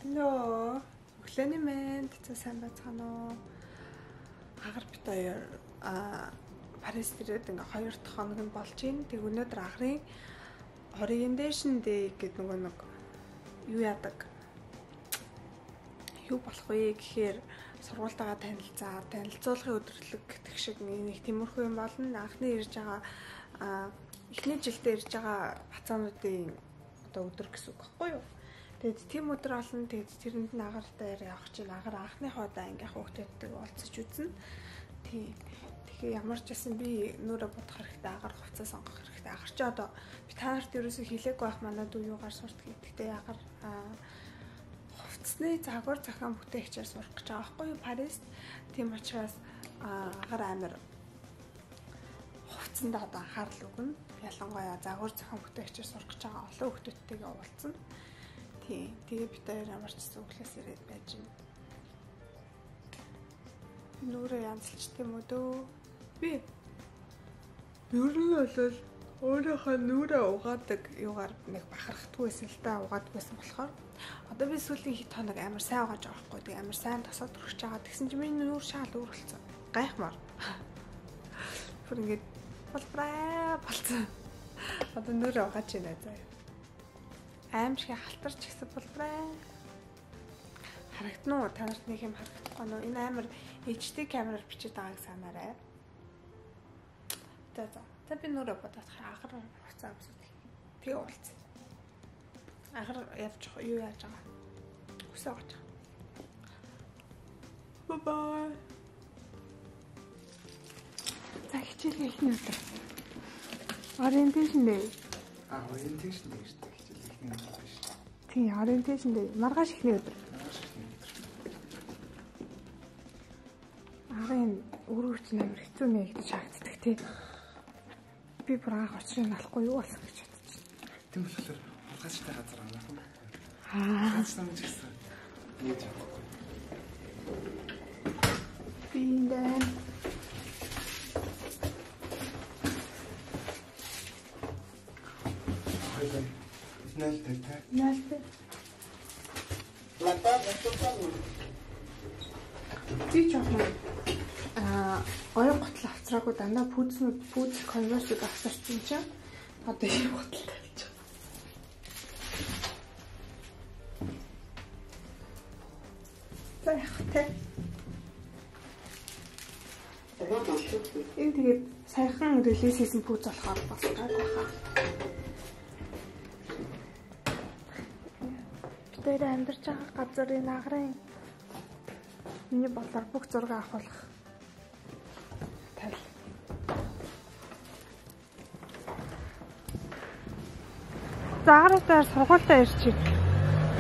Hello. Өглөөний мэнд сайн байцгаана уу? Агар бит хоёр Парис дээрээ ингээ 2 дахь хоног нь болж байна. Тэг өнөөдөр агарын orientation day гэдэг нэг юу яадаг. Юу болох вэ гэхээр сургуультайгаа танилцуулгын өдөрлөг гэх шиг нэг тиймэрхүү юм болно. Анхны ирж байгаа эхний жилдээ ирж байгаа бацаануудын одоо өдөр гэсэн үг байхгүй юу? Тэгээд тийм өдөр олон тэгээд тэрэнд нь агартай явах чинь агар анхны хоодоо ангийнх хүүхдүүдтэй уулзаж үзнэ. Тэгэхээр ямар ч байсан би нүрэ бодох хэрэгтэй, агаар хувцас сонгох хэрэгтэй. Агаар чи одоо би та нарт ерөөсөө хэлээгүй байх манай дүү юугаар сурдаг гэдэгтэй агаар хувцсны загвар зохион бүтээгчээр сурах гэж байгаа байхгүй юу Парист. Тийм учраас агаар амир хувцсанд одоо анхаарал өгнө. Ялангуяа загвар зохион бүтээгчээр сурах гэж байгаа олон хүүхдүүдтэйгээ уулзна. Тэгээ бид хоёр ямар ч зүглээс ирээд байж байна. Нүрэ янзлж тийм үү дөө. Би ер нь бол өөрийнхөө нүрэ угаадаг юугаар нэг бахархдаггүй байсан л да, угаадаг байсан болохоор одоо би сүүлийн хэд хоног амар сайн угааж байгаа байхгүй. Тэгээ амар сайн тосоод өргөж байгаа. Тэгсэн чинь миний нүур шаал өөрөлдсөн. Гайхмаар. Бүр ингээд болбраа болцсон. Одоо нүрэ угааж байна заа. Аимшиг халтарч гэсэн болбраа. Харагдана уу? Та нарт нэг юм харагдахгүй нөө? Энэ амар HD камераар бичиж байгааг санаарай. За би нүрэ бодоод агар хуцаа авсууд. Тэгээ уулзъя. Агар явж юу яаж байгаа? Хүсээ оож байгаа. Бай. За хичээл ихний өдөр. Orientation day. Orientation day шүү дээ. Тийм, orientation day. Маргааш ихний өдөр. Арын өрөвч нэмэр хэцүү нэ гэж шаагддаг тий. Би бүр анх очрыг алахгүй юу болсон гэж бодож байна. Тийм болохоор улгаачтай газар амнах юм. Хаасан ч гэсэн нээж авахгүй. Биндэн. Нэлтэй. Би жоохон оюун готл авцраагүй дандаа пүүз конверсыг авчирсан чинь одоо ийм готалтай болж байгаа. За яг тэ. Энэ тэгээд саяхан релиз хийсэн пүүз болохоор бас гайгүй хаа. Тэр амьдарч байгаа газрын агарын миний бодлоор бүх зураг авахулах тал. Заагруудаар сургуультай ирж байна.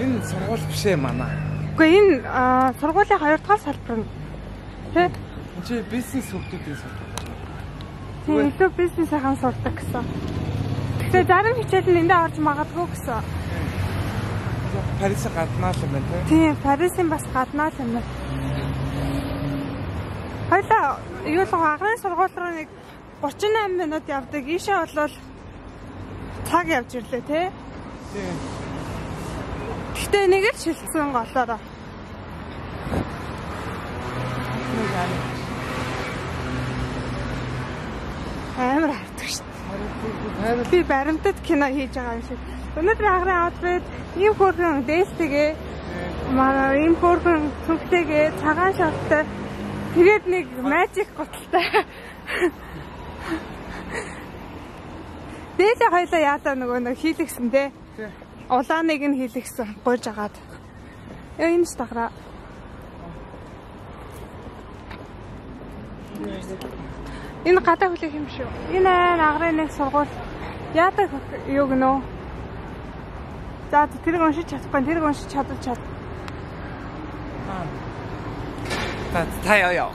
Энэ сургууль биш ээ манай. Үгүй энэ сургуулийн 2 дахь салбар нь. Тэ? Чи бизнес хүүхдүүдийн сургууль. Тийм илүү бизнесийн сурдаг гэсэн. Гэхдээ зарим хичээл нь эндээ орж магадгүй гэсэн. Парис гаднаа л юм байна тийм Парисын бас гаднаа л юм байна. Хоёлаа юу л агрын сургууль руу нэг 38 минут явдаг. Ийшээ болвол цаг явж ирлээ тий. Тийм. Гэхдээ нэг л шилжсэн голоороо. Амар хавдаг шүү дээ. Би баримтад кино хийж байгаа юм шиг. Өнөөдөр агрын outfit ийм хөргөн дээлтэйгээ манай ийм хөргөн цүнхтэйгээ цагаан шорттой тэгээд нэг magic готалтай. Дээлээ хоёлаа яалаа нөгөө нэг хийлгсэн те. Улааныг нь хийлгсэн гойж агаад. Энэ ч таграа. Энэ гадаа хүлээх юм шүү. Энэ агрын нэг сургууль яадаг юу гэнэ? За тэрийг уншиж чадахгүй, тэрийг уншиж чадвал. Та яа.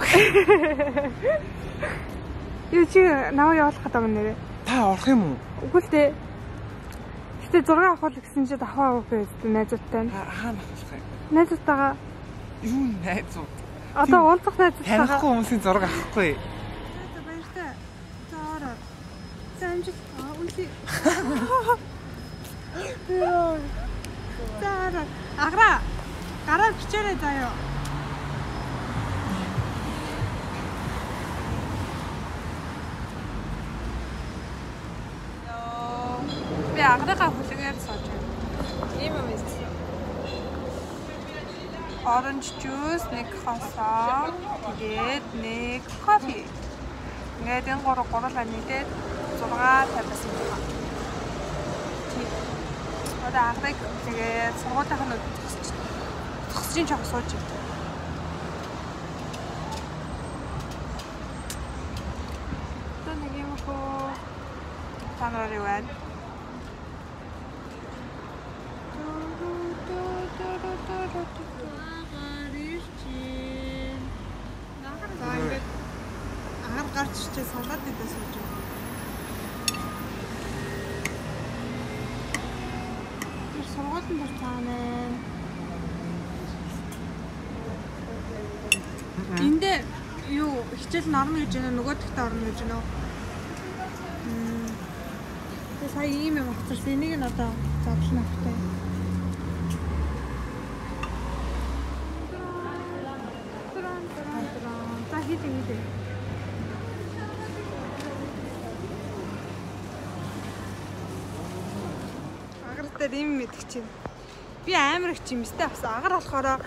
Юу чи наваа явуулах гэдэг юм нэрээ. Та орох юм уу? Үгүй л дээ. Гэтэ зураг авах гэсэн чи давхаа өгөө гэдэг найзуудтай. Хаана авах юм? Найзуудтайгаа. Юу найзууд? Одоо уулзах найзуудтайгаа. Танихгүй хүмүүсийн зураг авахгүй. За баяртай. За ороо. За амжилт. Үнэхээр. За агра. Гараа бичээрэй заяа. Би агрыгаа хүлээгээр сууж байна. Ийм юм ийсэн. Orange juice, нэг хосоо, тэгээд нэг кофе. Ингээд энэ гурлаа нийлээд 6.50 юм байна. Одоо агрыг тэгээд сургуулийнх нь зогсож чог сууж байна. Одоо нэг юм хөө танаар юу байна? Гарч ирчээ салаад идэх сууж байна. Тэр сургуулийн дээр цаана. Эндээ юу хичээл нь орно гэж байна уу? Нөгөөдөгтөө орно гэж байна уу? Тэгээ сая ийм юм авчирсан. Энийг нь одоо задлах хэрэгтэй. За хийдэ. Тэр юм мэдчих чинь. Би амар их жимстэй авсан. Агар болохоор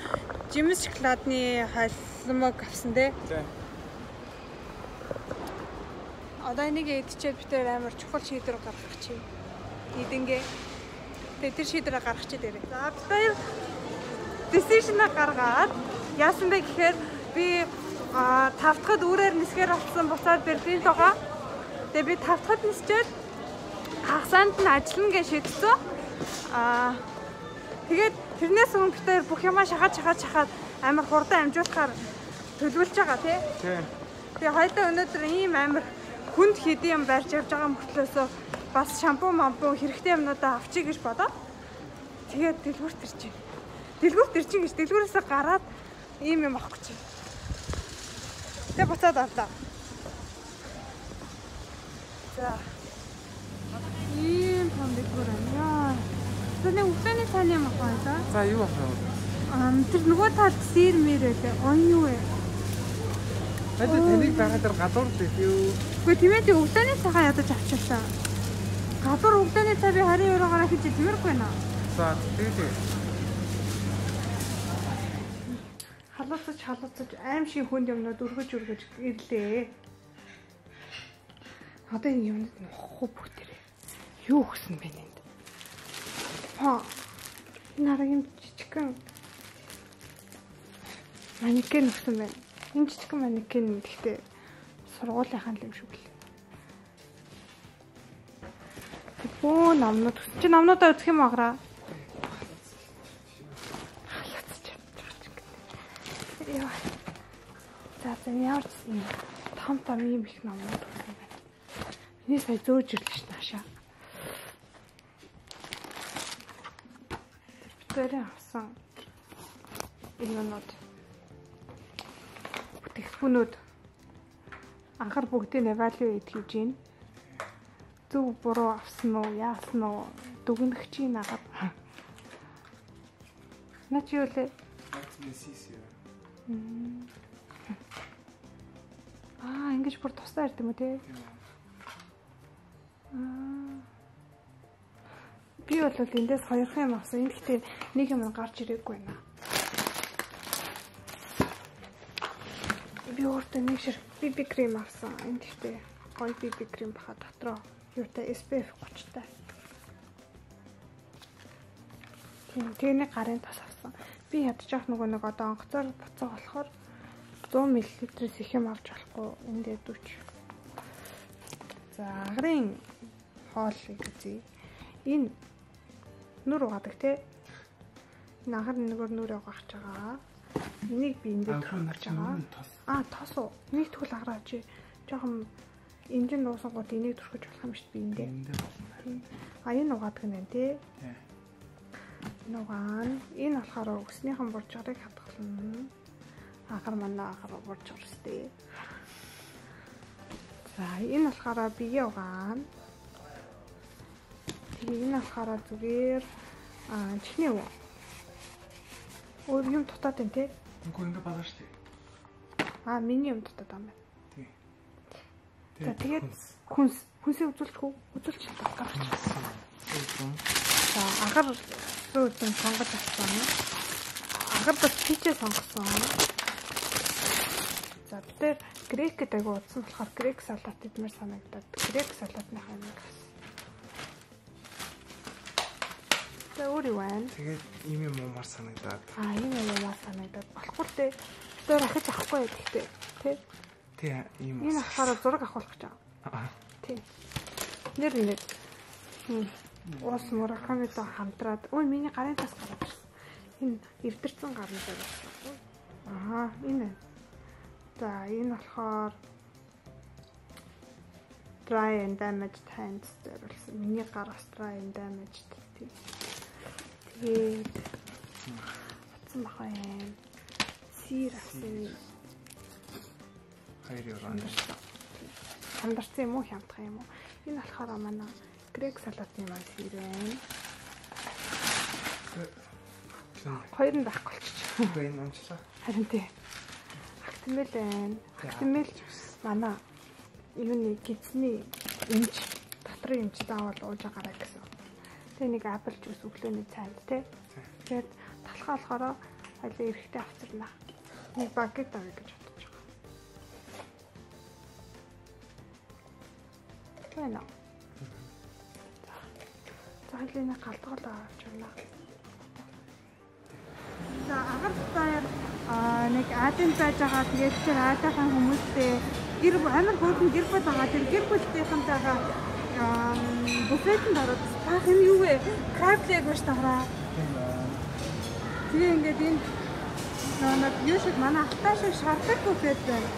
жимс шоколадны холимог авсан тий. Одоо энийг идчихэд би тэр амар чухал шийдвэр гаргах чи. Эдэнгээ. Тэгээ тэр шийдвэрээ гаргах чи дээрээ. За бид хоёр decision-а гаргаад яасан бэ гэхээр би 5 дахад үрээр нисгээр авсан буцаад Берлинд байгаа. Тэгээ би 5 дахад нисчээд хагасанд нь ажиллана гэж шийдсэн. Тэгээд тэрнээс өмнө бид хоёр бүх юмаа шахаад амар хурдан амжуулахаар төлөвлөж байгаа тий. Тэгээ хоёулаа өнөөдөр ийм амар хүнд хийдийн юм барьж явж байгаа мөртлөөсөө бас шампунь хэрэгтэй юмнуудаа авчиг гэж бодоод тэгээд дэлгүүрт ирж байна. Дэлгүүрээсээ гараад ийм юм авах гэж байна. Тэгээ буцаад авлаа. За. Ийм том дэлгүүр аа. Тэний үхлээний цааны юм аа да. За юу авах вэ? Тэр нөгөө талд сэр мэрэлээ. Он юу вэ? Тэнийг байгаад гадуур дээ. Үгүй тийм ээ үхлээний цахаа ядаж авчихсан. Гадуур үхлээний цаа би 20 еврогоор хийж тиймэргүй наа. За тэгээ. Халууцаж аим шиг хүнд юмнууд өргөж ирлээ. Одоо энэ юмнууд нохоо бүгдээрээ. Юу өгсөн бэ энд? Нарагийн жижигхэн манекен өгсөн байна. Энэ жижигхэн манекен гэхдээ сургуулийнхаа юм шиг л. Бөө намнууд өгсөн. Чи намнуудаа үзэх юм аграа? За ямар ч юм том ийм их намнууд өгсөн байна. Миний сая зөөж ирлээ ш наашаа. Тэр авсан юмнууд бүтээгдэхүүнүүд анхаар бүгдийг evaluate хийж гин. Зөв буруу авсан уу, яасан уу, дүгнэх чинь агаад. Наач юу лээ? Ингэж бүр тусдаа ирд юм уу те? Би бол эндээс хоёрхан юм авсан. Энд гэхдээ нэг юм гарч ирээгүй байна. Би өөртөө нэг ширхэг BB крем авсан. Энд гэхдээ гоё BB крем баха дотроо юутай SPF 30-тай. Тэний гарын тас авсан. Би ядчих нөгөө нэг одоо онгоцоор буцаа болохоор 100 мл-с их юм авч болохгүй эндээ дүүч. За агрын хоол үзье. Энэ нүр угаадаг те. Энэ агар нэгөр нүрээ угаах гэж байгаа. Энийг би эндээ төрүүлж байгаа. Тос уу. Нэг тэгвэл аграа чи жоохон энжин нуусан гот энийг төрөхөж болох юм шүү дээ эндээ. Энэ угаадаг нь те. Нугаан энэ болохоор өснийхэн буржгарыг хадгална. Агар манай агар буржгар өстэй. За энэ болохоор бие угаана. Тэгээ энэ болохоор зүгээр чихний уу. Өөр юм дутаад байна те. Үгүй ингэ байгаа шүү дээ. Миний юм дутаад байгаа юм байна. Тий. За тэгээд хүнсээ үзүүлчихв. Үзүүлчих татгаач. За агаар зүйн сонгож авсан. Агаар бас тийчээ сонгосон. За тэр грекэд агай удсан болохоор грек салат идмээр санагдаад грек салатныхаа нэг. За өөр юу байна? Тэгээд ийм юм уумар санагдаад. Ийм юм уумар санагдаад. Болохгүй те. Тэр ахиж авахгүй гэхдээ тий. Тий ийм. Энэ ахаараа зураг авах гэж байгаа. Тий. Нэр нэг Ус Муракамитой хамтраад ой миний гарын тас гараад ирсэн. Энэ эвдэрсэн гарны дээр. Энэ. За энэ болохоор dry and damaged hands зориулсан. Миний гар бас dry and damaged тий. Тэгээд атсан бахаа юм. Сир асан. Хайр яваа. Хамдарсан юм уу хямдах юм уу? Энэ болохоор манай грек салатны маань сир байна. Хоёр нь байхгүй болчих. Энэ онцлоо. Харин тий. Актимэл байна. Актимэл манай юуны гизний эмч дотрын эмч заавал ууж агараа гэсэн. Тэгээ нэг апл жуус өглөөний цайнд тий. Тэгээд талхаа болохоор хоёул эрэхтэй авчирна. Нэг багет авъя гэж бодож байгаа. Байна. За хоёулын галтгал авч байна. За агаар таяр нэг адын байж байгаа. Тэгээд тэр адаахан хүмүүстэй гэр амар хөөрхөн гэр бүл байгаа. Тэр гэр бүлтэйхэнтэйгээ буфетанд ороод таах юм юу вэ? Крабleg биш таараа. Тэгээ ингээд энэ нэг юу шиг манай автаа шиг шардаг буфет байна.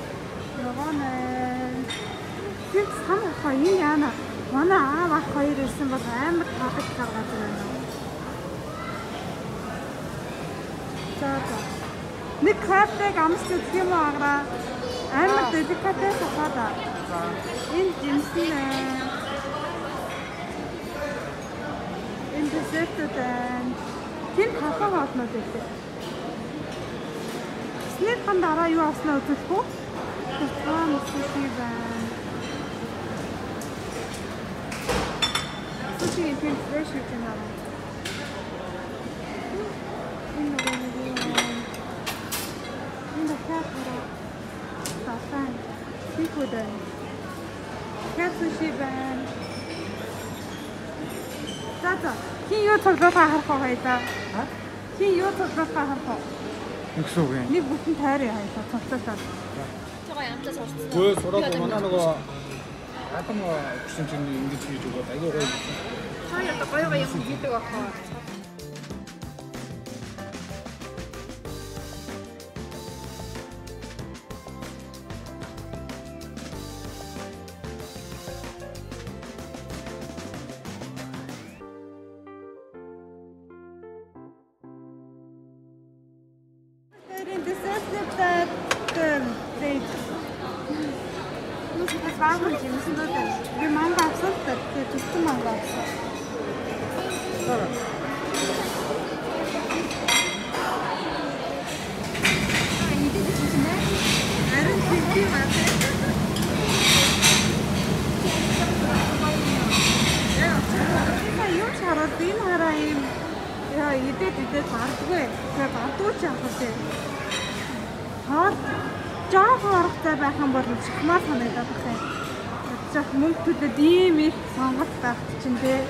Нөгөө нэг тэр самхаа энэ яана. Манай аав ах хоёр ирсэн бол амар таадаг гаргаад байна. За. Нэг крабleg амс үзэх юм уу агараа? Амар деликатес хахада. Энэ жимсэн энэ десертэд тийм хафаа болноо гэдэг. Снэкэн дараа юу авснаа үзэх үү? Тусгай мөсөй байна. Суши тийм фрэш гэж байна. Энэ хатара тасан сикуд. Кэсуши байна. За. Хин юу тоглохоо харах байда. Хин юу тоглохоо харах. Нэгсүү вэ? Нэг бүтэн тайрын хайлаа цогцолоо. 저거 얌자 졌어. 왜 소라고 만나 нөгөө атом гэсэн чинь ингэж хийж өгөөд аягүй гоё. 하얀 거여가 юм хийдэг бахаа. Баахан жимсэн дөө. Би манга авсан та тийм манга авсан. Арин тийм байна. Яа, юу шараад би хараа юм. Яа, идээд бардгүй. Тэгээ бардгүй ч яах вэ? Хаад жоо харахтай байх юм бол чахмаар санагдаад байх юм. Жах мөнгөдөд ийм их сонголт байхт чинь те.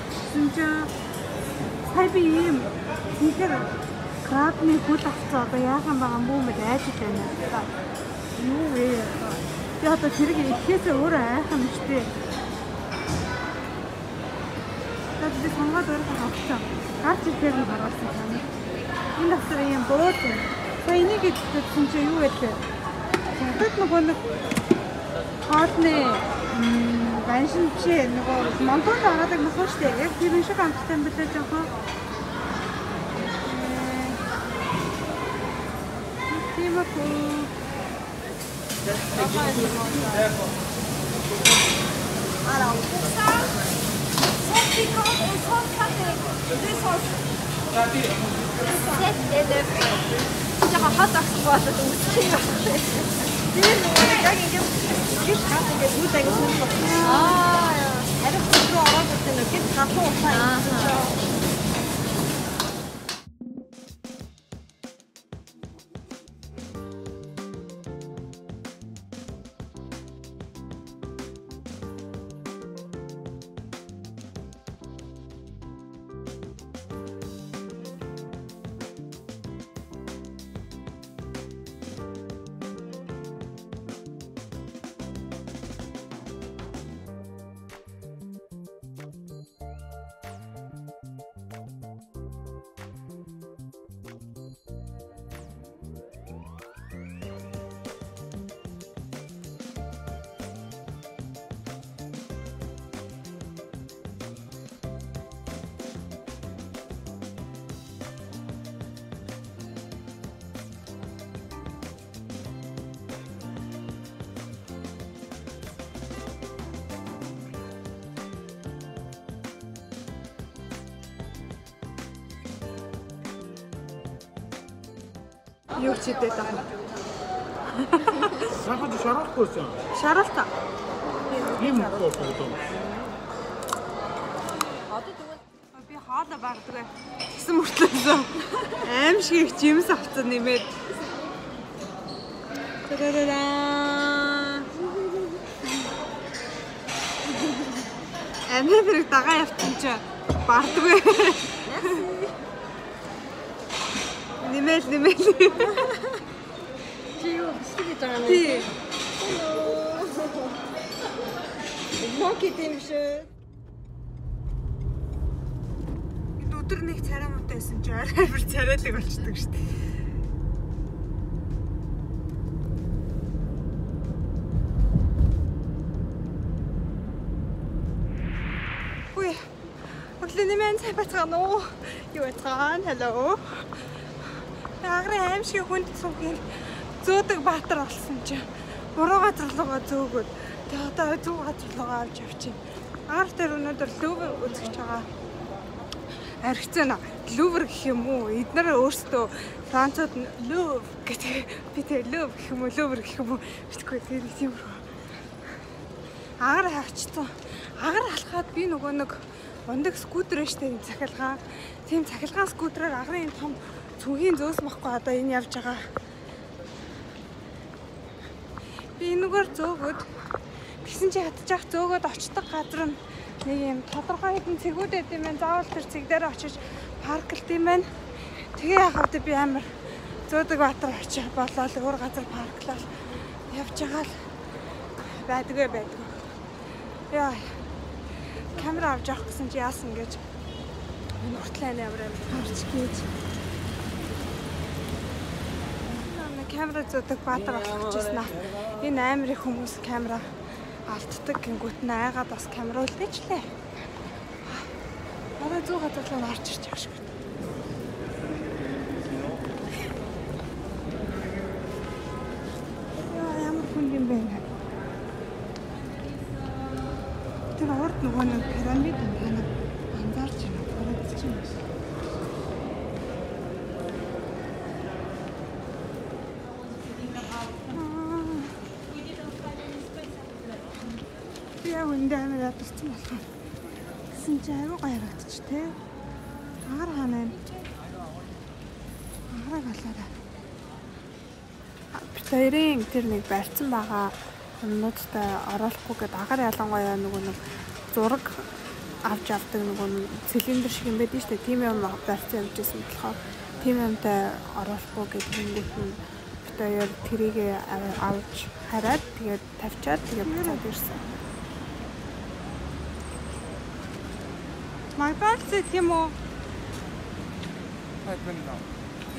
Тэгсэн чинь сая би ийм тэгэхээр крабны хөл авцаа одоо яахан байгаа юм бүү мэд айж байна. Юу вэ? Би одоо тэрийг ихэхээс өөр айхан юм шүү дээ. Тэгээд би сонгоод өөрөө авчихсан. Гарч ирэхээр нь гаргасан юм. Энэ доктор юм бөөд. Сая энийг идсэн чинь юу вэ? Хятад нэг хоолны баншин чи нөгөө монтон дараадаг нөхөн штэ. Яг тэр шиг амттай юм билээ жоохон. Тийм үү. Alors, pour ça, sans piquant et sans craquer. Des sauces. Set элеф. Жага хот акс болоод үсчих юм байна. Тэр яг ингээд гис хат ингээд юу тагс юм бол. Харин руу ороод ирсэн нэг гис хатуу ухаан. Юу ч хийдэг таа. Сахад шарахгүй юм. Шаралтаа. Ийм болов. Одоо тэгвэл би хоолой багдаг. Тэгсэн мөртлөө аим шиг их жимс авцсан нэмээд. Та-да-да-да. Амирыг дагаа явсан чи бардгүй. Нэмэл. Чи юу бичдэг гэж байгаа юм бэ? Тий. Моки дэмшээ. Өдөр нэг царай муутай байсан чи арай бүр царайлаг болчихдог шүү дээ. Ой. Өглөө нэмэн цай бацгаана уу? Юу бацгаана? Hello. Агрын аимшиг хүнд цугийн зөөдөг баатар болсон чи буруу газар руугаа зөөгөөд тэгээ одоо зөв газар руугаа авч явчих. Агар дээр өнөөдөр Лувр үзэж байгаа. Архицэн Лувр гэх юм уу? Эднэр өөрсдөө Францууд Лувр гэдэг би тэгээ Лувр гэх юм уу? Лувр гэх юм уу? Битгүй тэр тиймэрхүү. Агар хавчсан. Агар алхаад би нөгөө нэг ундаг скутер штэ цахилгаан. Тийм цахилгаан скутерээр агарын том цүнхийн зөөс махгүй одоо энэ явж байгаа. Би энэгээр зөөгөөд тэгсэн чи ядчих зөөгөөд очдог газар нь нэг юм тодорхой хэдэн цэгүүд байд юм байна. Заавал тэр цэг дээр очиж парклт юм байна. Тэгээ яхад би амар зөөдөг баатар очих болоод өөр газар парклал явж байгаа л байдгүй. Яа. Камера авч явах гэсэн чи яасан гэж энэ уртлаа амар харж гэж. Камера зөдөг баатар авах гэжсэн аа. Энэ амар их хүмүүс камера алддаг гингүүт нь айгаад бас камера үлдээчлээ. Араа зүү газар руу орж ирж байгаа шиг. Яа ямар хүн юм бэ? Тэр урд нөгөө нэг пирамид юм байна. Анзаарч байна. Харагдаж байна. Яг үндэ амар ядсан болох. Гэсэн чи аюу гоё харагдчих те. Агаар ханаа. Агараа галаараа. Битэрийн тэр нэг барьсан байгаа юмнуудтай оруулахгүй гэдэг агаар ялангуяа нөгөө нэг зураг авч авдаг нөгөө цилиндр шиг юм байдаг шүү дээ. Тийм юм барьсан явжсэн болохоор тийм юмтай оруулахгүй гэдэг юмгүйт нь битээр тэрийг авч хараад тэгээд тавьчаад тэгээд буцаад ирсэн. Магадгүй тийм үү? Хайпна.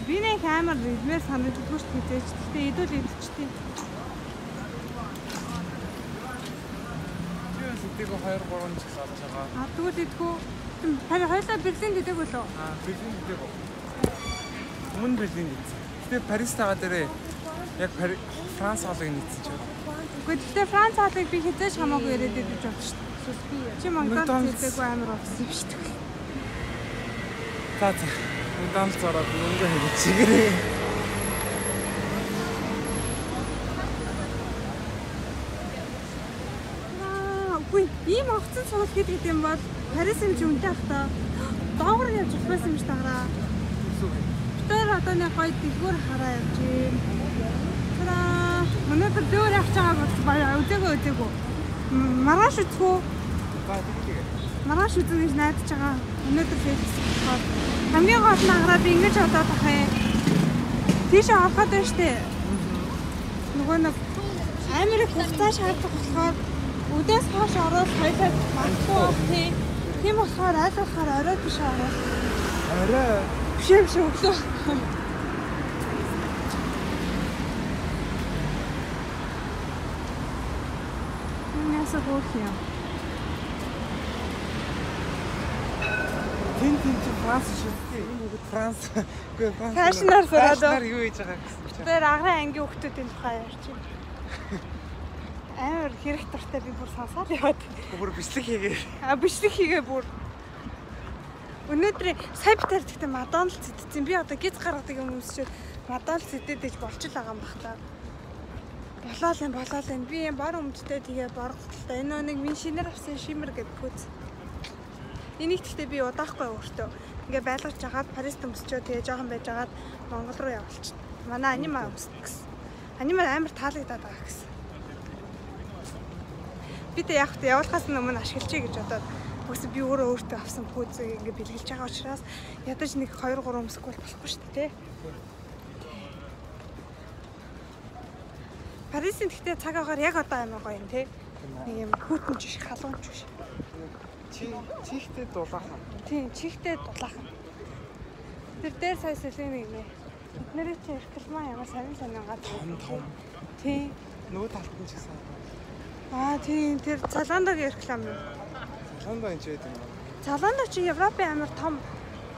Би нэг камер идмээр санагддаггүй шүү дээ. Гэхдээ идүүл идчихтий. Тэгвэл 2-3 ч сарж байгаа. Тэгвэл идэггүй. Харин хоёлаа Берлинд идэг болов? Берлинд идэг. Өмнө Берлинд идсэн. Гэтэ Парис тагаа дээрээ яг Франц хоолыг нийцсэн ч байна. Гэхдээ Франц хоолыг би хизээж хамаагүй яриад идэж байна шүү дээ. Чи Макдональдс идэггүй амар болсон юм шүү дээ. За. McDonald's ороод мөнгө хийгээд чигэрээ. Үгүй ийм офцон сурал гэдэг юм бол Парис юм чи үнтэй ах та. Доогор явж байсан юм ш таараа. Тэр одоо нэг гоё дэлгүүр хараа явж юм. Тара өнөөдөр дөөр явж байгаа үзээгөө. Маргааш үзэх үү? Маргааш үзэх гэж найдаж байгаа. Өнөөдөр фэйсбүүк болохоор хамгийн гол нь хараад ингэж бодоод байгаа юм. Тийшээ ороход байна штэ. Нөгөө нэг Америк хугацаа шаарддаг болохоор өдөөс хойш ороод хоёлаа магадгүй байх тийм. Тийм болохоор аль болохоор орой биш ороод. Орой биш өглөө. Яса гоох юм. Тин Франц шилдэг. Франц. Үгүй Франц. Фэшнэр сураад. Фэшнэр юу хийж байгаа гэсэн. Тэр агрын ангийн хүмүүсийн тухай ярьж байна. Амар хэрэг дуртай би бүр сонсоод яваад. Бүр бичлэг хийгээ. Бичлэг хийгээ бүр. Өнөөдөр сая битэр гэхдээ McDonald's идсэн. Би одоо гиз гаргадаг юм өмсчихэд McDonald's идэж болж л байгаа юм бах та. Болоо л. Би юм бар өмдтэй тэгээ боргоцолтой. Энэ нэг минь шинээр авсан шимэр гэдэг хөөц. Энийг гэхдээ би удаахгүй өөртөө. Ингээ байлгаж жагаад Парист өмсчөө тэгээ жоохон байж жагаад Монгол руу явуулчихсан. Манай анима өмснө гэсэн. Анима амар таалагдаад байгаа гэсэн. Би тэ яг та явуулахаас өмнө ашиглачээ гэж бодоод үгүй би өөртөө авсан пүүзийг ингээ бэлгэлж байгаа учраас ядаж нэг 2 3 өмсөхгүй болохгүй шүү дээ. Парисын гэхдээ цаг агаар яг одоо амар гоё юм тий. Нэг юм хүүтэн жиш халуун жиш. Чихтэй дулаахан. Тийм, чихтэй дулаахан. Тэр дээр сая сэлэний нэ. Эднэрийн чи реклама ямар сонин гад том. Тийм. Нөгөө талд нь ч гэсэн. Тийм, тэр Цаландагийн реклам юм. Цаландаа энэ ч байдаг юм. Цаландаа чи Европын амар том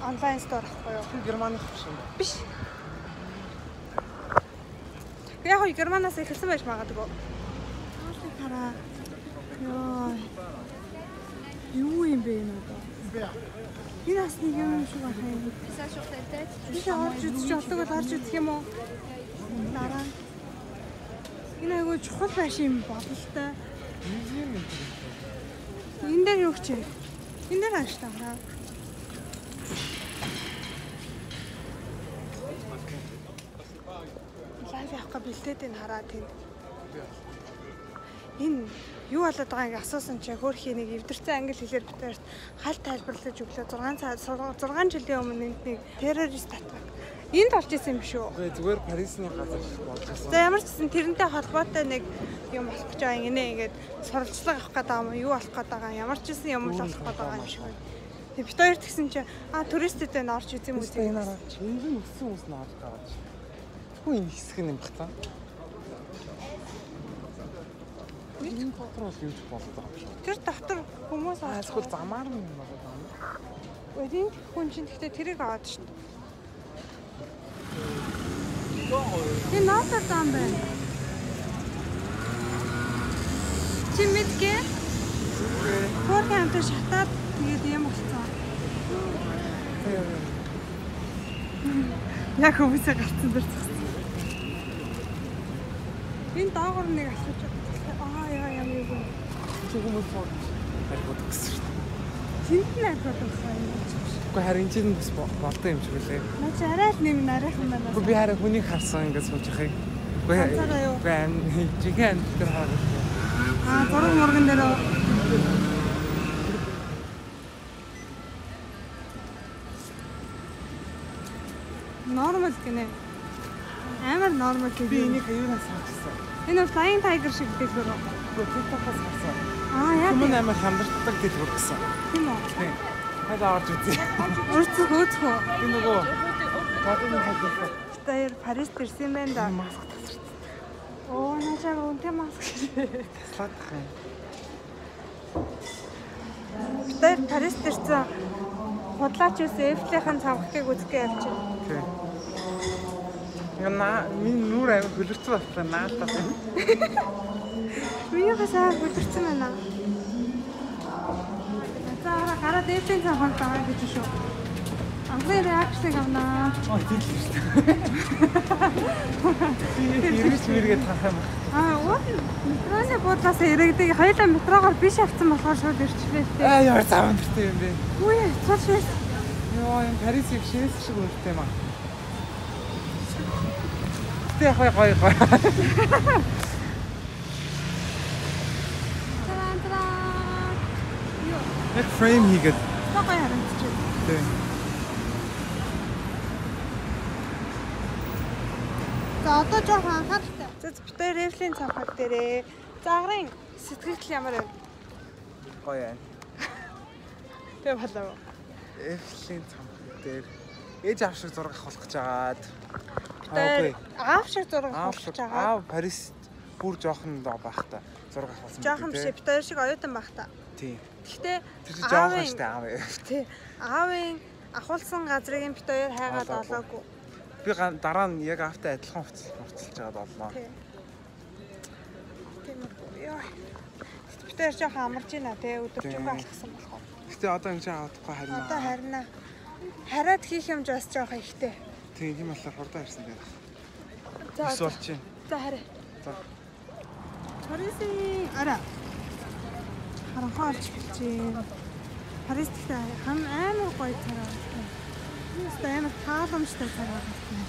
онлайн стор ахгүй юу? Германы биш юм. Биш. Яг уу Германаас эхэлсэн байж магадгүй. Хараа. Йоо. Юу юм бэ энэ одоо? Энэ асны юм шиг байна юм. Ça sur ta tête. Би орж үзчих болдог бол орж үзэх юм уу? Дараа. Энэ айгүй чухал байш юм бололтой. Энэ дээр юу ч юм. Энэ дээр ааш та хараа. Лайв явах бэлдээд энэ хараа тийм. Энэ юу болоод байгаа ингэ асуусан чи хөөрхий нэг эвдэрсэн англи хэлээр битээрт хальт тайлбарлаж өглөө 6 жилийн өмнө нэг террорист атак. Энд болж исэн юм шүү. Үгүй зүгээр Парисны газар болж байсан. За ямар ч гэсэн тэрнтэй холбоотой нэг юм болох гэж байгаа ингэ ингээд сурвалжлага авах гэдэг юм юу болох гэдэг байгаа ямар ч гэсэн юм болох гэдэг юм шиг байна. Тэг бит хоёрт гисэн чи туристүүд энэ орж үзье юм үү? Энэ хараа. Энд өссөн хүмүүс нь орж байгаа ч. Тэгвэл энэ хэсэг нь юм бах та. Энэ дотор бол юу ч болдог юм шиг. Тэр дотор хүмүүс эсвэл замаар нь юм байна. Энд хүн чинь гэхдээ тэрийг аваад шүү дээ. Энэ Нотр-Дам байна. Чи мэдгээ? Хөөрхөн амтай шатаад тэгээд юм болцсон. Яг хүмүүсээ гарцсан дэр зогссон. Энэ доогор нэг асууж яа юм бэ? Чи хүмүүс сууд харигуд гэсэн шүү дээ. Тэнд нь харигуд байгаа юм. Уу харин чинь бас болтой юм шиг үлээ. Наач арай л нэм нарийнхан байна. Уу би хараа хүнийг харсан ингээд сууж яхах. Үгүй жихэн тэр хараад. Зураг моргон дээр нормал гинэ. Амар нормал гинэ. Би энийг аюунаас харсан. Энэ Flying Tiger шиг дэлгүүр. Үгүй TikTok-аас харсан. Яа. Хүмүүс амар хамдарддаг дэлгүүр гэсэн. Тийм үү? Тийм. Хадаа орж үзье. Өөрсдөө хөөцгөө. Би нөгөө гадны хадаа. Тэр Парис ирсэн байна да. Маск тасарсан. Оо наачаа үнтэй маск таслах юм. Тэр Парис ирсэн. Худлаач ус Эйфелийн цавхгийг үзэхээ явчихна. Тийм. Миний нүур аяг хөлөрцөн батлаа наалтаа. Миний хасаа хөлөрцөн байна. За гараад Эйфелийн цавханд байгаа гэж шүү. Анхны реакцийг авнаа. Оо тийм л шүү дээ. Ирвэж мэргээд хахаа юм. Уу. Метроны буудлаас ирээдэг. Хоёулаа метрогоор биш авсан болохоор шууд ирчихлээ л дээ. Яар заван дэртэй юм бэ. Үгүй ээ, цааш. Йоо, энэ Парисыг шээс шиг үлдээ маа. Тэ гой. Яг фрейм хийгээд. Гой харагдчих. Тэ. За одоо жоохон анхааралтай. За битээр рефлийн цамхаг дээрээ. Загрын сэтгэл ямар вэ? Гоё байна. Тэг болоо. Рефлийн цамхаг дээр ээж аав шиг зураг авах гэж жагаад. Окей. Аав шиг зураг авах гэж байгаа. Аав Парис бүр жоохон доо байх та. Зураг авахсан. Жоохон биш битээр шиг оюутан байх та. Тий. Гэхдээ жоохон штэ аав. Тий. Аавын ахуулсан газрыг бит хоёр хайгаад олоогүй. Би дараа нь яг аавтай адилхан хувцалж жагаад олноо. Тийм үү. Яа. Бит хоёр жоохон амарч байна те өдөржингөө алхсан болохоор. Гэтэ одоо ингэ авахгүй харина. Одоо харина. Хараад хийх юм бас жоохон ихтэй. Тийм юм болохоор хурдан ирсэн дээр. За болч чинь. За хараа. За. Париси ара. Харанхаа олж бичээ. Парис гэхдээ амар гоё цараа. Юуста амар тааламжтай цараа байна.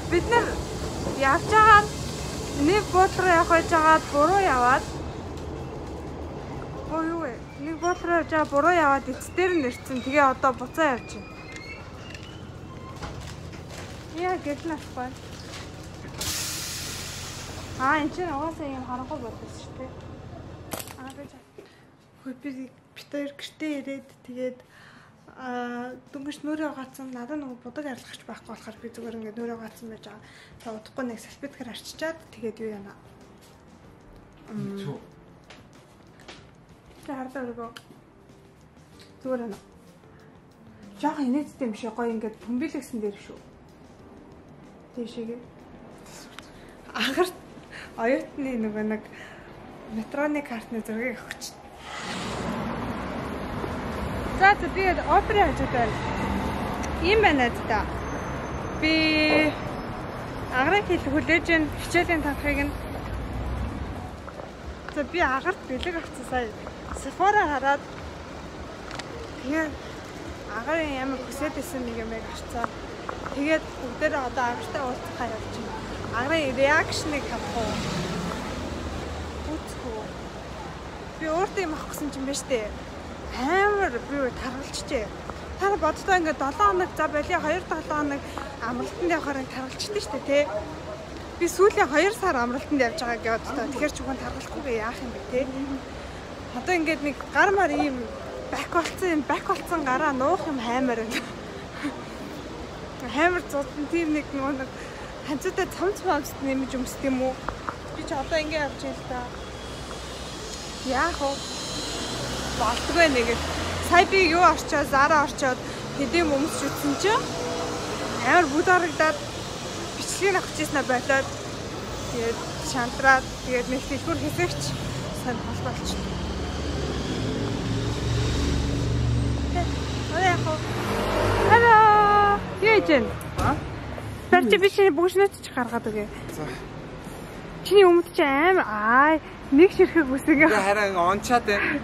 Бид нар явж байгаа нэг буудлын явах гэж байгаад буруу яваад юу вэ? Нэг буудлын явж байгаа буруу яваад эцдэр нь ирсэн. Тэгээ одоо буцаа явж байна. Яа гэрлээс бай. Энэ чинь угаасаа юм харанхуй болчихсон шүү дээ. Гэж. Хөөе би битээр гэртээ ирээд тэгээд дүнгийн нүрээ угаацсан надад нэг будаг арилгахч байхгүй болохоор би зүгээр ингээд нүрээ угаацсан байж байгаа. Та удахгүй нэг салфеткаар арчичаад тэгээд юу яана. За хардаа өгөө. Зүгээр байна. Жохон инээдтэй юм шиг гоё ингээд бөмбөлөгсөн дээр шүү. Тийшээгээ. Агарт оюутны нөгөө нэг метроны картны зургийг өгч. За би опера хажууд байна. Ийм байна да. Би агарыг хүлээж ин хичээлийн танхыг нь. За би агарт бэлэг авсан сая. Sephora хараад тэгээ агарын ямар хүсэж исэн нэг юм яг авцаа. Тэгээд бүгдээ одоо агартай уулзахаар явж байна. Агарын реакшныг авах уу? Үгүй. Би өөртөө юм авах гэсэн юм байна штэ. Амар би таргалчжээ. Та боддоо ингээд 7 хоног за байли 2-7 хоног амралтанд явахаар таргалчдээ штэ тий. Би сүүлийн 2 сар амралтанд явж байгаа гэж боддоо. Тэгэхээр чугуун таргалахгүйгээ яах юм бэ тий. Одоо ингээд нэг гар мар ийм бак болсон гараа нуух юм хаймаар байна. Хаймар зодон тийм нэг нэг ханцуутай цамцмаас нэмж өмсд юм уу? Би ч одоо ингээд явж байна л та. Яах вэ? Болтгүй нэг. Сая би юу орчоод, Zara орчоод хэдэм өмсч утсан чинь амар бүд харагдаад бичлэгийг авах гэжсэн болоод тэгээд шантраад тэгээд нэг дэлгүүр хэсэгч сайн холбоолчих. Hello. Яйжэн. Барьж би чиний бүгшнөөч гаргаад өгье. За. Чиний өмд чи амар нэг ширхэг үсэг. Харин ончаад байна.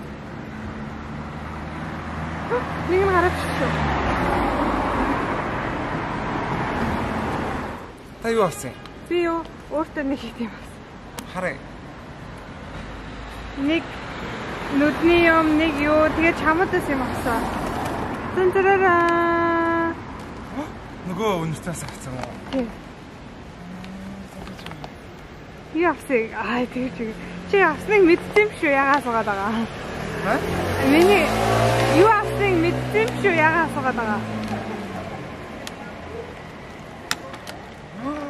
Нэг нь гараад шүү. Та юу авсан? Би юу өөртөө нэг хийх юм байна. Хараа. Нэг нүдний юм, нэг юу тэгээ чамдаас юм авсан. Тэнтэрээ. Нөгөө өнөртөөс авсан уу? Тийм. Юу авсан? Тэгээ чи авсныг мэдсэн шүү ягаа суугаад байгаа. Ха? Миний юу авсныг мэдсэн шүү ягаа суугаад байгаа. Вау.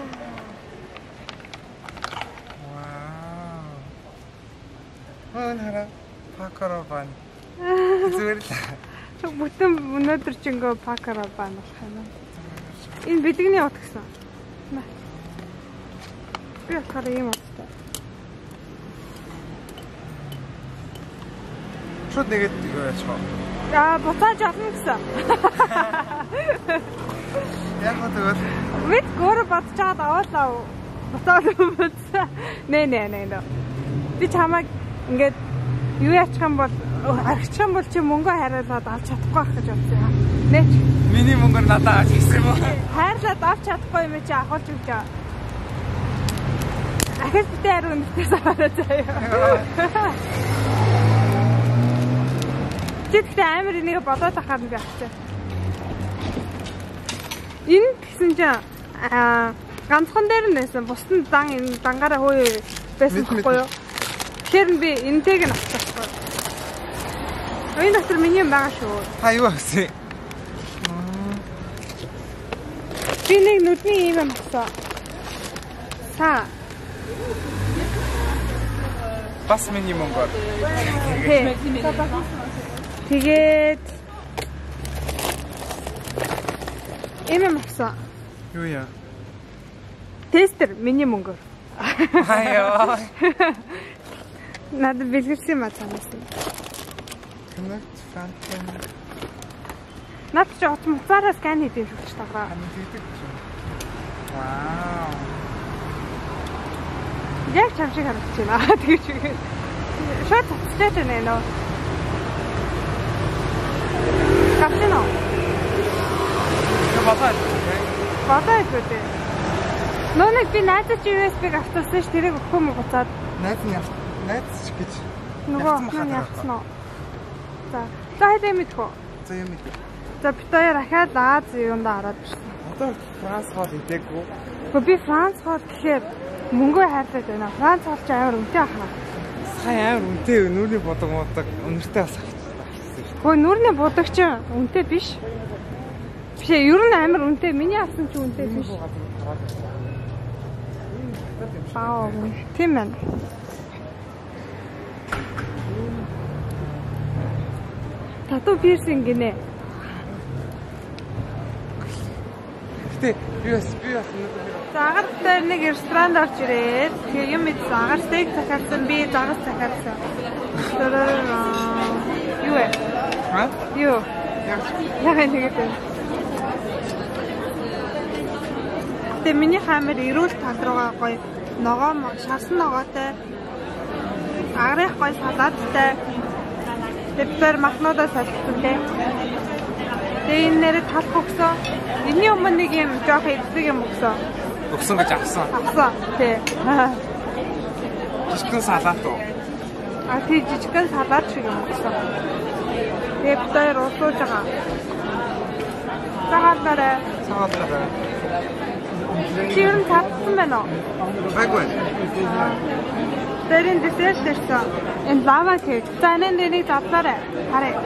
Хара пакарабан. Зүгээр л. Бүтэн өнөөдөр ч ингээ пакарабан болох юм. Энэ бэлгэний ут гэсэн. Би болохоор ийм утгатай. Шууд нэгэд яач хаа. Буцааж олно гэсэн. Яг гоо тэгэл. Бид гөр бодчаад аваалаа. Буцаад үзсэн. Нэ. Би чамайг ингээд юу яачих юм бол аргачих юм бол чи мөнгө хайрлаад авч чадахгүй байх гэж бодсон юм. Нэ ч. Миний мөнгөөр надад авч ирсэн юм уу? Хайрлаад авч чадахгүй юм чи ахуулж өгч. Ахис битээ харуу нэртээс аваад заяа. Тэгэхдээ амар энийг бодоод ахаар би авчаа. Энэ гэсэн чинь ганцхан дээр нь байсан. Бусд нь дан энэ дангаараа хөөе байсан байхгүй юу? Тэгэхээр би энтэйг нь авчихсан. Энэ дотор миний юм байгаа шүү. Та юу авсан? Би нэг нүдний юм авсан. Са. Бас миний мөнгөөр. Тэгээд юм авсан. Юу яа? Тестер миний мөнгөөр. Хаяа. Надад бэлгэлсэн юм аа. Connect Phantom. Наад чи утмцаараа скан хийдэг шүүгч тагаа. Вау. Яг чам шиг харагдаж байна. Тэгээ чи. Шот цэцтэй байна нөө. Капчино. Батай гэдэг. Нөөник би найзаач USB-г автуулсан ш тэрийг өгөх юм буцаад. Найз ч гэж. Нөгөө яахсан уу? За хайдаа мэдхүү. За юм мэдээ. За бид хоёр ахаад Аз юундаа ороод ирсэн. Одоо Франц хоол идэггүй. Гэхдээ би Франц хоол гэхээр мөнгөө хайрлаад байна. Франц хоол ч амар үнэтэй ахна. Сайн амар үнэтэй нүрийн бодог өнөртэй бас авчихсан. Хөө нүрийн бодог ч үнэтэй биш. Биш ер нь амар үнэтэй. Миний авсан ч үнэтэй биш. Баа тийм ээ. Тату пирсинг гинэ. Гэтэ би бас Загартай нэг ресторанд орж ирээд тэгээ юм идсэн. Агаар стейк захиалсан, би загас захиалсан. Юу вэ? Ха? Юу? Яг нэг юм. Тэ миний хамар эрүүл тал руугаа гоё ногоо шарсан ногоотой. Аграх гоё салааттай. Тэппер махнуудаа салсан тэ. Тэгээ энэ нэрээ талх өгсөн. Энийн өмнө нэг юм жоох эцэг юм өгсөн. Өгсөн гэж авсан. Авсан тий. Жижигхэн салаат уу? Тий жижигхэн салаат шиг юм өгсөн. Тэгээ битээр уусууж байгаа. Цагаатаараа. Чи юу татсан байна уу? Байггүй. Тэрэн десерт ирсэн. Энэ лава кек. За энэ нэг татлаарай. Харъя.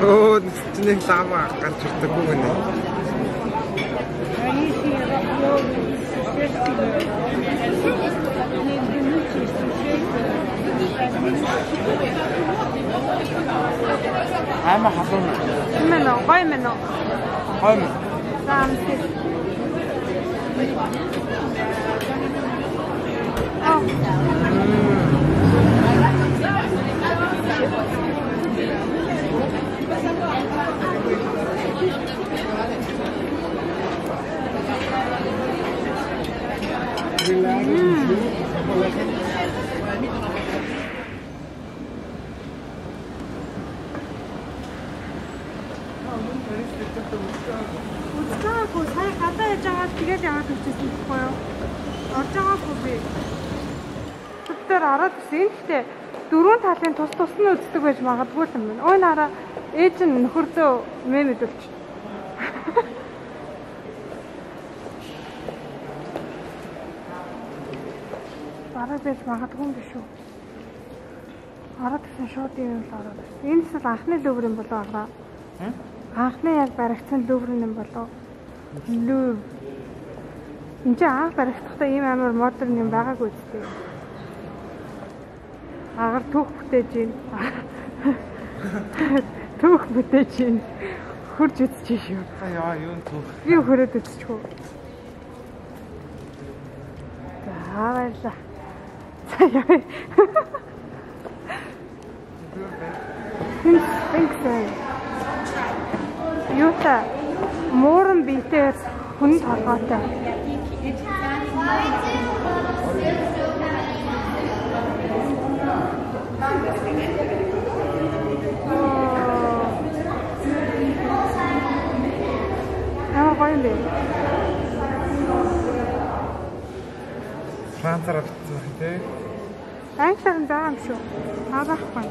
Оо, нэг лава гарч ирдэггүй гэнэ. Ама халуун. Мэнэ, гой мэнэ. Гой мэнэ. Заамсэл. Үзтаагүй сая гадаа яж аваад тэгээд яваад ирчихсэн байхгүй юу? Орж байгаагүй би. Түтээр ороод ирсэн. Гэхдээ дөрвөн талын тус нь үздэг байж магадгүй юм байна. Ой нараа ээж нь нөхөрдөө мэ мэдүүлч. Бараг байж магадгүй юм биш үү? Ороод ирсэн шууд юм л ороод. Энэ л анхны лөвөр юм болоо аграа. Анхны яг баригдсан лөвөр юм болоо. Лөв. Энд чинь анх баригдахдаа ийм амар модерн юм байгаагүй үстэй. Агаар түүх бүтээж юм. Түүх бүтээж юм. Хурж үзчих шүү. Яа, юу түүх. Би хөрөөд үзчихв. баярлалаа. Сая. Тэнксэй. Юута мууран биетээр хүн толгойтой. Гоё юм бэ? Францаар авчихсан тий. Англиар нь байгаа юм шүү. Хаалгахгүй.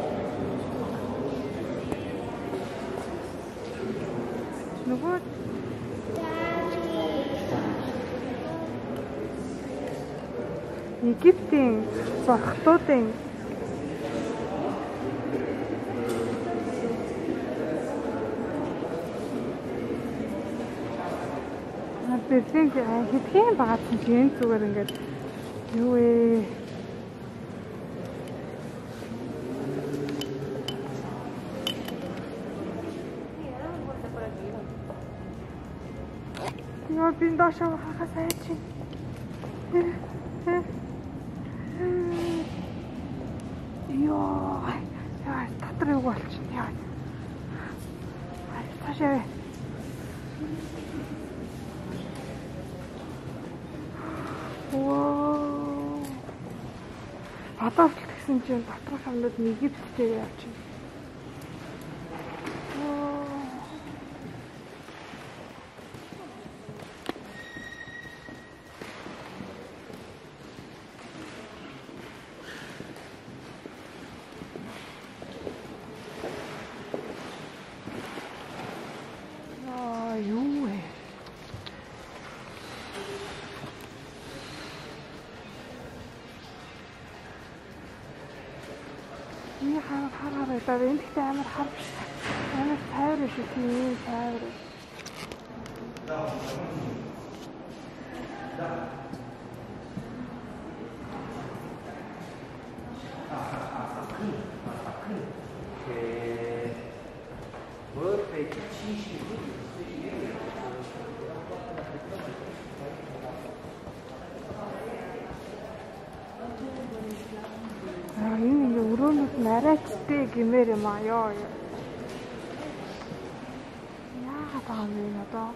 Нөгөө Египтийн бурхтуудын Берлин хэдхэн багцсан чи энэ зүгээр ингээд юу ээ Яа би дашаа хахаа сайч. Яа татар юу болчихно яа. Цаашаа Вау. Батаас гэсэн чинь доторх хамнууд Египттэй явчихна. Хараа энэ ихтэй амар харж амар тайвар биш юм тайвар. Нарайчтэй гэмээр юм аа ёо. Яагаад байгаа юм бэ одоо?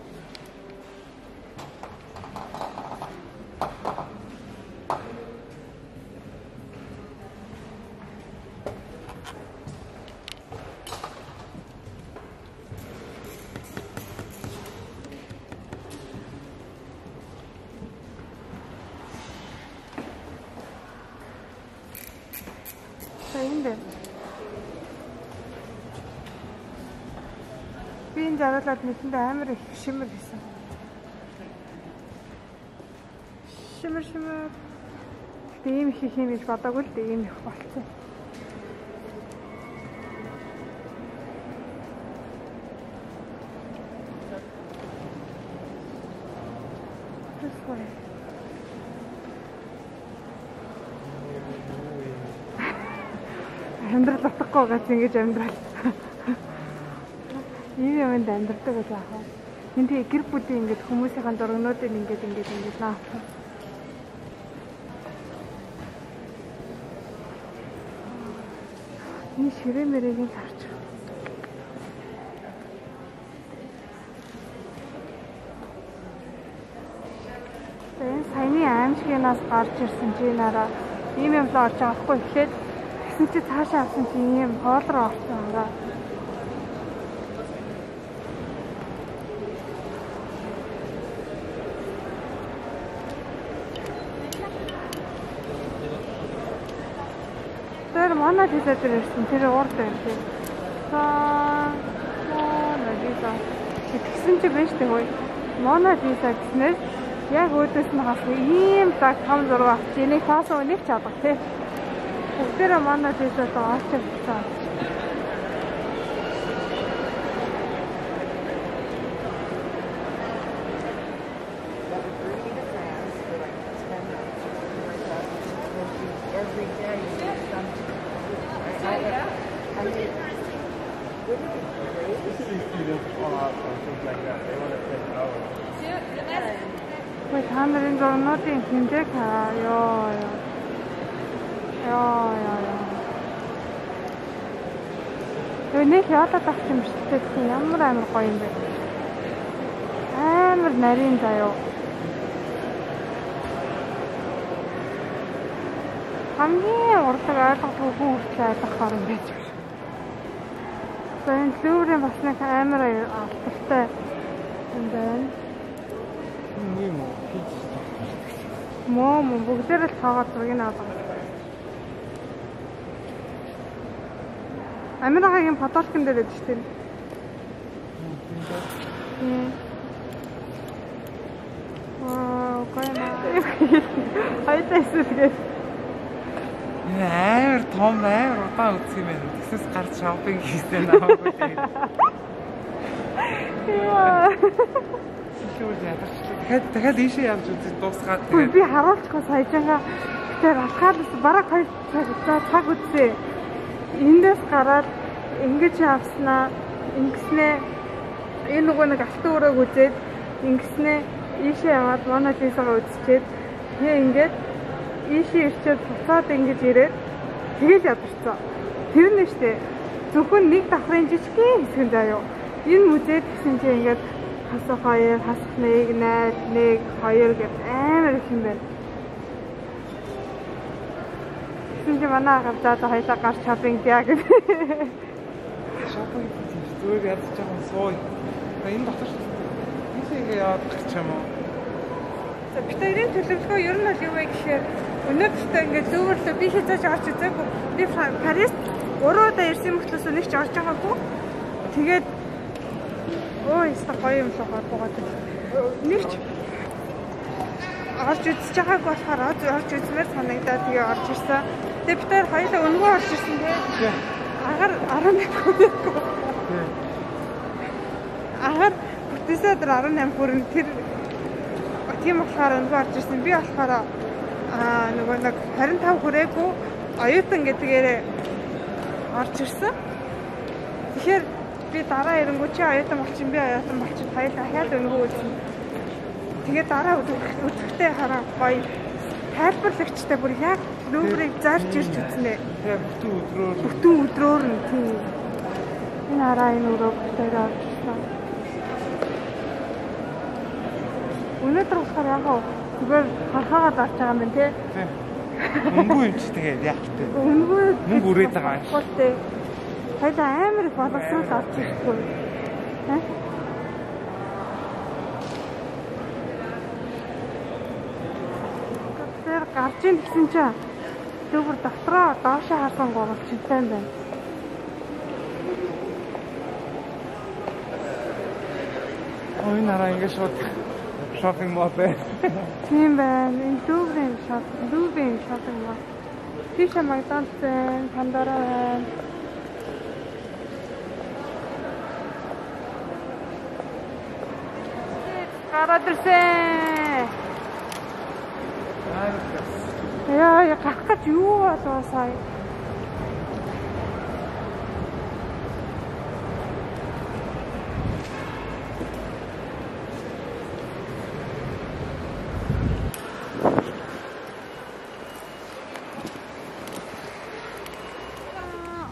Би энэ заруулаад нэтэндээ амар их шимэр хийсэн. Шимэр. Гэтэ ийм их хийх юм гэж бодоогүй л дээ ийм их болцсон. Амьдрал утгагүй гэж ингэж амьдрал. Ийм юмд амьдрдаг гэж аах. Энд тэгээ гэр бүлийн ингэж хүмүүсийн зургнуудыг ингэж наа. Энэ ширээ мэрэгийн харж. Энэ саяны аимшигнаас гарч ирсэн чи нараа ийм юм л орж байгаа хгүй ихэд тэгсэн чи цаашаа авсан чи ийм хоол руу орсон байгаа. Манай тийзээ дээр ирсэн тэр уурд байсан. Надиса. Тэгсэн чи байж тээ хөөе. Манай тийзээ гэснээр яг өөдөөс нь хас ийм цаг 5 6 авч энийг таасан үнийг чадах тий. Бүгдээрээ манай тийзээ дооч тавьсан. Ой, та нарын зурнуудын хэмжээг ёо. Нэг яатаад авах юм шүү дээ. Ямар амар гоё юм бэ. Амар нарийн заяа. Хамгийн урлаг ойлгохгүй хүн хүртэл ойлгохоор юм байж байна. Энэ Луврын бас нэг амар алдартай юм байна. юм уу? Мом бүгдээр л цаагаад зургийг аваад. Америкийн фотолкон дээр байдаг шүү дээ. Гойна. Хайтай. Амар том амар удаан үзэх юм байна. Тэсээс гарч шопинг хийсэн намаагүй тэгээд. Яа. Сэлүүл ядарчлаа. Дахиад ийшээ явж үзэж дуусгаад тэгээд би харуулчихгүй саяжгаа тэр алхаас бараг 2 цаг үзсэн. Эндээс гараад ингэж явснаа ингэснээ энэ нөгөө нэг алтан өрөөг үзээд ингэснээ ийшээ яваад манай лизагаа үзчихэд тэгээ ингээд ийшээ ирчээд буцаад ингэж ирээд тэгэл ядарсан. Тэр нь штэ зөвхөн нэг давхрын жижигхэн хэсэг заяа. Энэ музейд гэсэн чинь ингээд хасах 2, хасах 1, найд 1, 2 гэж амар их юм байна. Синж манай гавдаа хоёлаа гар шопинг яа гэж. Шопинг зүгээр ярьж байгаа юм сууй. Энэ дотор шүү дээ. Ийшээ яваад гэх юм уу? За битэрийн төлөвлөгөө ер нь бол юу вэ гэхээр өнөөдөртөө ингээд зөөвөрлөө би хийж орж үзээгүй. Би Парист 3 удаа ирсэн мөртлөөс нэг ч орж байгаагүй. Тэгээд өстө гоё юм шиг бодгоод нэг ч орж үзэж байгаагүй болохоор орж үзмээр санагдаад тэгээ орж ирсэн. Тэгээд бид хоёр хоёулаа өнгөө орж ирсэн тэгээ. Агаар 18 хүрээгүй. Агаар бүтээсээ тэр 18 хүрэн тэр тийм болохоор өнгөө орж ирсэн. Би болохоор нөгөө нэг 25 хүрээгүй оюутан гэдгээр орж ирсэн. Тэгэхээр би дараа ирэнгүү чи оюутан болчих би оюутан болчих хоёул дахиад өнгөө үзсэн. Тэгээд дараа үзэхдээ хараа гоё тайлбарлагчтай бүр яг Луврыг зарж ирж үзнэ. Бүтэн өдрөөр нь тийм. Энэ хараа энэ өрөө бүтээр орж ирсэн. Өнөөдөр болохоор яг зүгээр харахаад орж байгаа юм байна те. Өнгөө юм чи тэгээд яг тэ. Мөнгө үрээд байгаа юм шиг. Хайда амар их боловсрол авч ирсэн. Тэр гарч ийн гэсэн чинь зөвхөн дотроо доошоо харсан гол чинтэй байна. Ой нараа ингэ шууд шопинг мол бай. Тийм байна. Энэ Луврын шопинг мол. Тийш Макдоналдс байна, Пандора байна. Гараад ирсэн. Яа, гарах гэж юу болоо сая.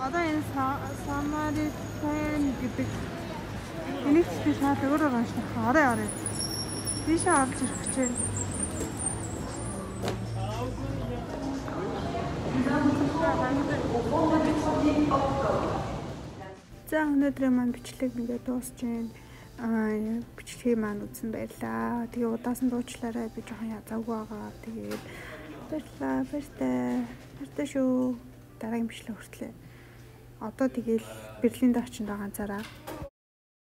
Одоо энэ Самаритэн гэдэг энийг чи шал өөрөө унших. Орой. Тийшээ орж ирэх гэж байна. За өнөөдрийн маань бичлэг нэгээ дуусч байна. Бичлэгийг маань үзсэн баярлаа. Тэгээ удаасан дуучлаарай би жоохон язаагүй байгаа. Тэгээд баярлаа. Баяртай шүү. Дараагийн бичлэг хүртлээ. Одоо тэгээл Берлинд очинд байгаа ганцаараа